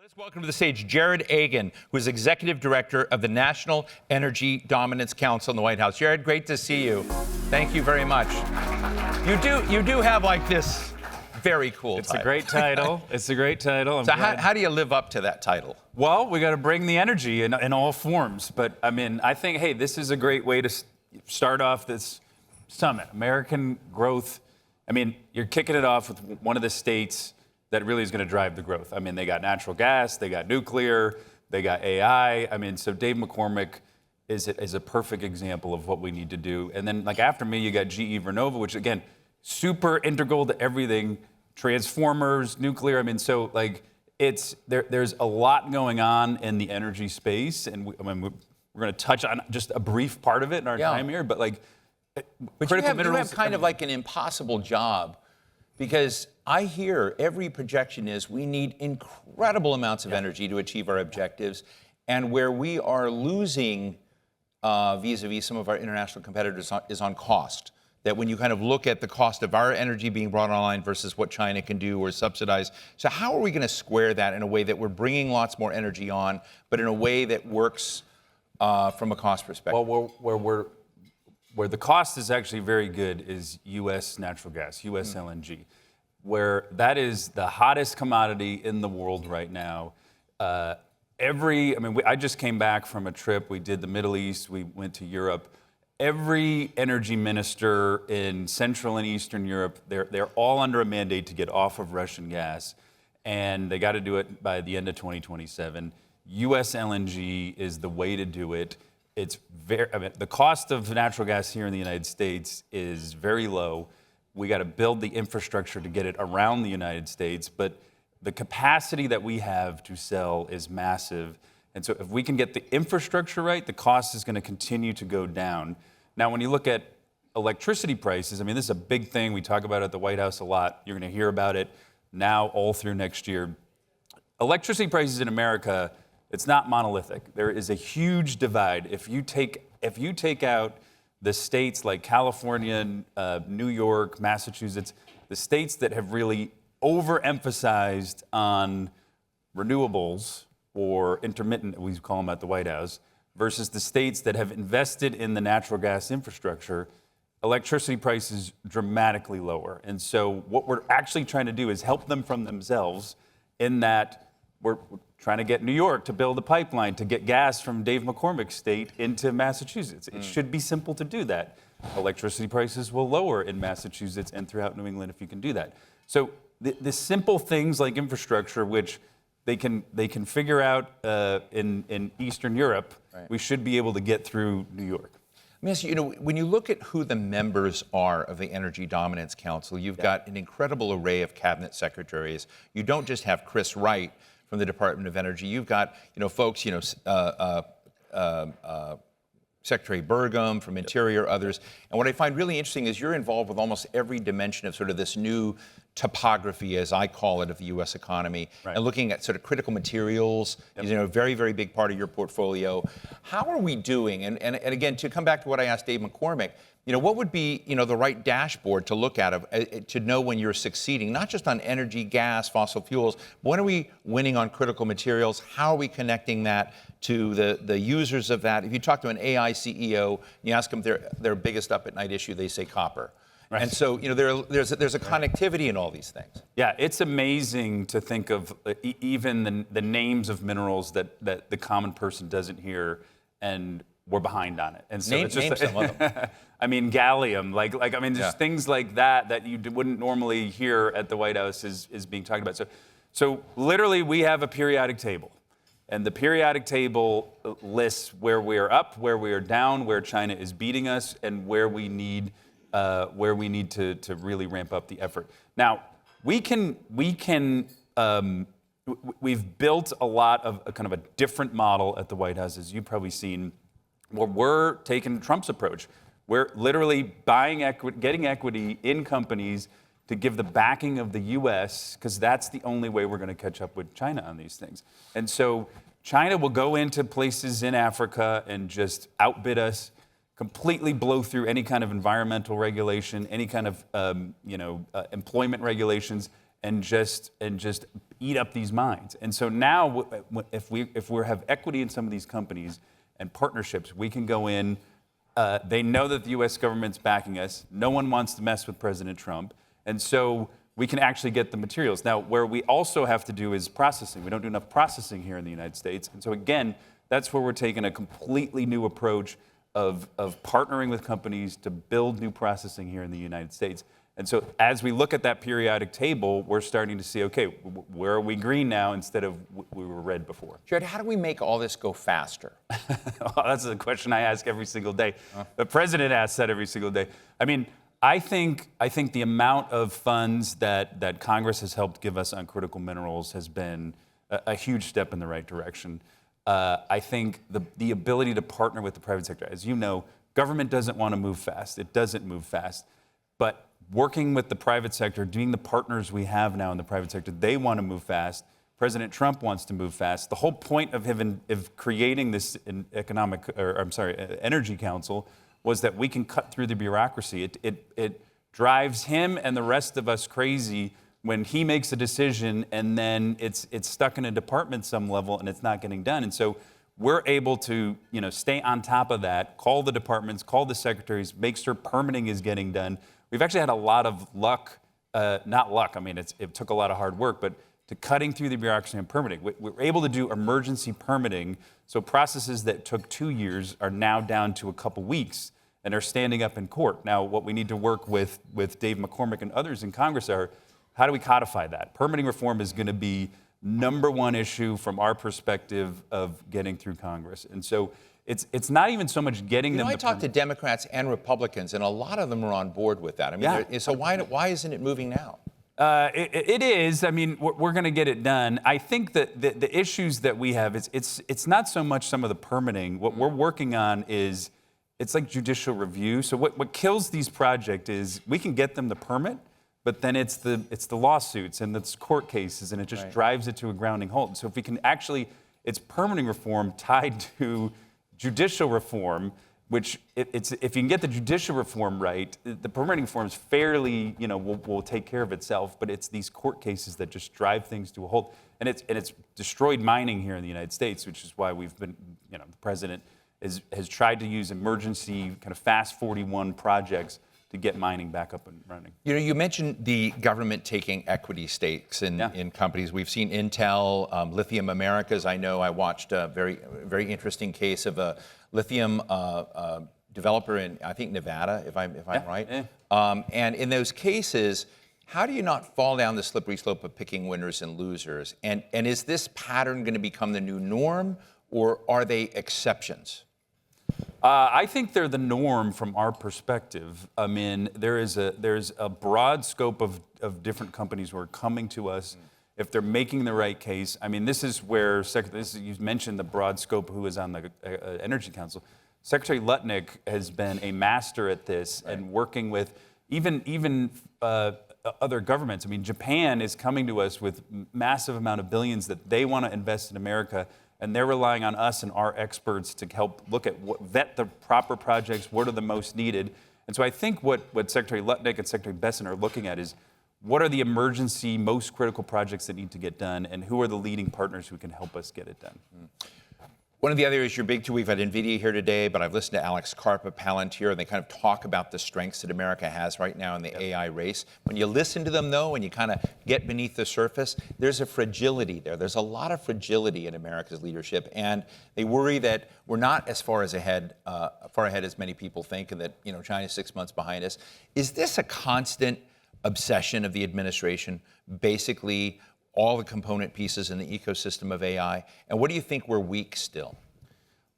Let's welcome to the stage Jarrod Agen, who is Executive Director of the National Energy Dominance Council in the White House. Jarrod, great to see you. Thank you very much. You do have like this very cool title. It's a great title. It's a great title. So how do you live up to that title? Well, we got to bring the energy in all forms. But I mean, I think, hey, this is a great way to start off this summit. American growth. I mean, you're kicking it off with one of the states that really is going to drive the growth. I mean, they got natural gas, they got nuclear, they got AI. I mean, so Dave McCormick is a perfect example of what we need to do. And then, like, after me, you got GE Vernova, which, again, super integral to everything. Transformers, nuclear. I mean, so, like, there's a lot going on in the energy space. And we're going to touch on just a brief part of it in our time here. But, like, critical minerals. You have kind of like an impossible job, because I hear every projection is we need incredible amounts of energy to achieve our objectives, and where we are losing vis-a-vis some of our international competitors is on cost. That when you kind of look at the cost of our energy being brought online versus what China can do or subsidize. So how are we going to square that in a way that we're bringing lots more energy on, but in a way that works from a cost perspective? Well, where the cost is actually very good is U.S. natural gas, U.S. LNG, where that is the hottest commodity in the world right now. I just came back from a trip. We did the Middle East. We went to Europe. Every energy minister in Central and Eastern Europe, they're all under a mandate to get off of Russian gas, and they got to do it by the end of 2027. U.S. LNG is the way to do it. It's the cost of natural gas here in the United States is very low. We got to build the infrastructure to get it around the United States, but the capacity that we have to sell is massive. And so if we can get the infrastructure right, the cost is going to continue to go down. Now, when you look at electricity prices, I mean, this is a big thing. We talk about it at the White House a lot. You're going to hear about it now all through next year. Electricity prices in America, it's not monolithic. There is a huge divide. If you take out the states like California, New York, Massachusetts, the states that have really overemphasized on renewables or intermittent, we call them at the White House, versus the states that have invested in the natural gas infrastructure, electricity prices dramatically lower. And so what we're actually trying to do is help them from themselves, in that we're trying to get New York to build a pipeline to get gas from Dave McCormick's state into Massachusetts. It should be simple to do that. Electricity prices will lower in Massachusetts and throughout New England if you can do that. So the simple things like infrastructure, which they can figure out in Eastern Europe, right, we should be able to get through New York. Let me ask you, when you look at who the members are of the Energy Dominance Council, you've got an incredible array of cabinet secretaries. You don't just have Chris Wright from the Department of Energy. You've got, folks, Secretary Burgum from Interior, others. And what I find really interesting is you're involved with almost every dimension of sort of this new topography, as I call it, of the U.S. economy, right, and looking at sort of critical materials, a very, very big part of your portfolio. How are we doing? And again, to come back to what I asked Dave McCormick, what would be, the right dashboard to look at to know when you're succeeding, not just on energy, gas, fossil fuels, but when are we winning on critical materials? How are we connecting that to the users of that? If you talk to an AI CEO, you ask them their biggest up-at-night issue, they say copper. Right. And so, there's a connectivity in all these things. Yeah, it's amazing to think of even the names of minerals that the common person doesn't hear, and we're behind on it. And so name some of them. I mean, gallium, just things like that you wouldn't normally hear at the White House is being talked about. So literally, we have a periodic table. And the periodic table lists where we are up, where we are down, where China is beating us, and where we need to really ramp up the effort. Now, we've built a lot of a kind of a different model at the White House, as you've probably seen, where we're taking Trump's approach. We're literally buying equity, getting equity in companies to give the backing of the U.S., because that's the only way we're going to catch up with China on these things. And so China will go into places in Africa and just outbid us, completely blow through any kind of environmental regulation, any kind of employment regulations, and just eat up these mines. And so now, if we have equity in some of these companies and partnerships, we can go in. They know that the U.S. government's backing us. No one wants to mess with President Trump. And so we can actually get the materials. Now, where we also have to do is processing. We don't do enough processing here in the United States. And so again, that's where we're taking a completely new approach of partnering with companies to build new processing here in the United States. And so as we look at that periodic table, we're starting to see, okay, where are we green now instead of we were red before? Jarrod, how do we make all this go faster? Well, that's a question I ask every single day. The president asks that every single day. I mean, I think the amount of funds that Congress has helped give us on critical minerals has been a huge step in the right direction. I think the ability to partner with the private sector, as you know, government doesn't want to move fast. It doesn't move fast. But working with the private sector, being the partners we have now in the private sector, they want to move fast. President Trump wants to move fast. The whole point of creating this Energy Council was that we can cut through the bureaucracy. It drives him and the rest of us crazy when he makes a decision and then it's stuck in a department some level and it's not getting done. And so we're able to stay on top of that, call the departments, call the secretaries, make sure permitting is getting done. We've actually had a lot of luck, not luck, I mean, it took a lot of hard work, but to cutting through the bureaucracy and permitting. We're able to do emergency permitting, so processes that took 2 years are now down to a couple weeks and are standing up in court. Now, what we need to work with Dave McCormick and others in Congress are, how do we codify that? Permitting reform is going to be #1 issue from our perspective of getting through Congress. And so it's not even so much getting them. I talked to Democrats and Republicans, and a lot of them are on board with that. I mean, so why isn't it moving now? It is. I mean, we're going to get it done. I think that the issues that we have, it's not so much some of the permitting. What we're working on is, it's like judicial review. So what kills these projects is we can get them the permit, but then it's the lawsuits and it's court cases, and it just drives it to a grounding halt. So if we can actually, it's permitting reform tied to judicial reform, which if you can get the judicial reform right, the permitting reform is fairly, will take care of itself. But it's these court cases that just drive things to a halt, and it's destroyed mining here in the United States, which is why we've been, the president has tried to use emergency kind of fast 41 projects to get mining back up and running. You mentioned the government taking equity stakes in companies. We've seen Intel, Lithium Americas. I know I watched a very interesting case of a lithium developer in, I think, Nevada, if I'm right. Yeah. And in those cases, how do you not fall down the slippery slope of picking winners and losers? And is this pattern going to become the new norm, or are they exceptions? I think they're the norm from our perspective. I mean, there's a broad scope of different companies who are coming to us if they're making the right case. I mean, this is where you mentioned the broad scope who is on the Energy Council. Secretary Lutnick has been a master at this and working with even other governments. I mean, Japan is coming to us with massive amount of billions that they want to invest in America. And they're relying on us and our experts to help look at vet the proper projects, what are the most needed. And so I think what Secretary Lutnick and Secretary Besson are looking at is, what are the emergency, most critical projects that need to get done, and who are the leading partners who can help us get it done? One of the other areas you're big to, we've had NVIDIA here today, but I've listened to Alex Karp of Palantir, and they kind of talk about the strengths that America has right now in the AI race. When you listen to them, though, and you kind of get beneath the surface, there's a fragility there. There's a lot of fragility in America's leadership, and they worry that we're not as far ahead as many people think, and that China's 6 months behind us. Is this a constant obsession of the administration, basically all the component pieces in the ecosystem of AI? And what do you think we're weak still?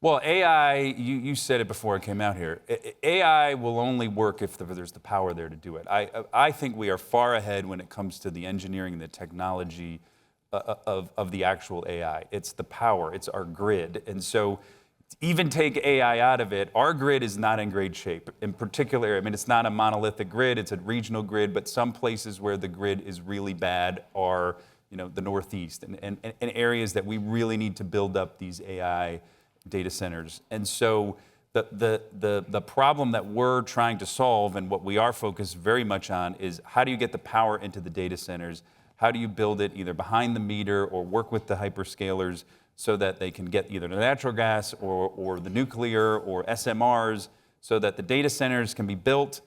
Well, AI, you said it before I came out here, AI will only work if there's the power there to do it. I think we are far ahead when it comes to the engineering and the technology of the actual AI. It's the power, it's our grid. And so even take AI out of it, our grid is not in great shape. In particular, I mean, it's not a monolithic grid, it's a regional grid, but some places where the grid is really bad are the Northeast and areas that we really need to build up these AI data centers. And so the problem that we're trying to solve, and what we are focused very much on, is how do you get the power into the data centers? how do you build it either behind the meter or work with the hyperscalers so that they can get either the natural gas or the nuclear or SMRs so that the data centers can be built.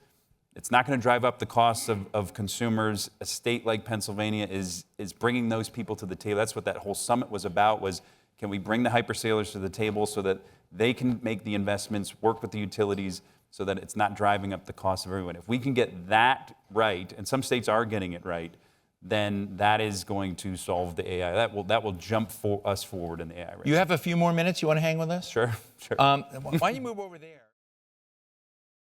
It's not going to drive up the costs of consumers. A state like Pennsylvania is bringing those people to the table. That's what that whole summit was about, was can we bring the hyperscalers to the table so that they can make the investments, work with the utilities, so that it's not driving up the cost of everyone. If we can get that right, and some states are getting it right, then that is going to solve the AI. That will jump us forward in the AI race. You have a few more minutes. You want to hang with us? Sure. Why don't you move over there?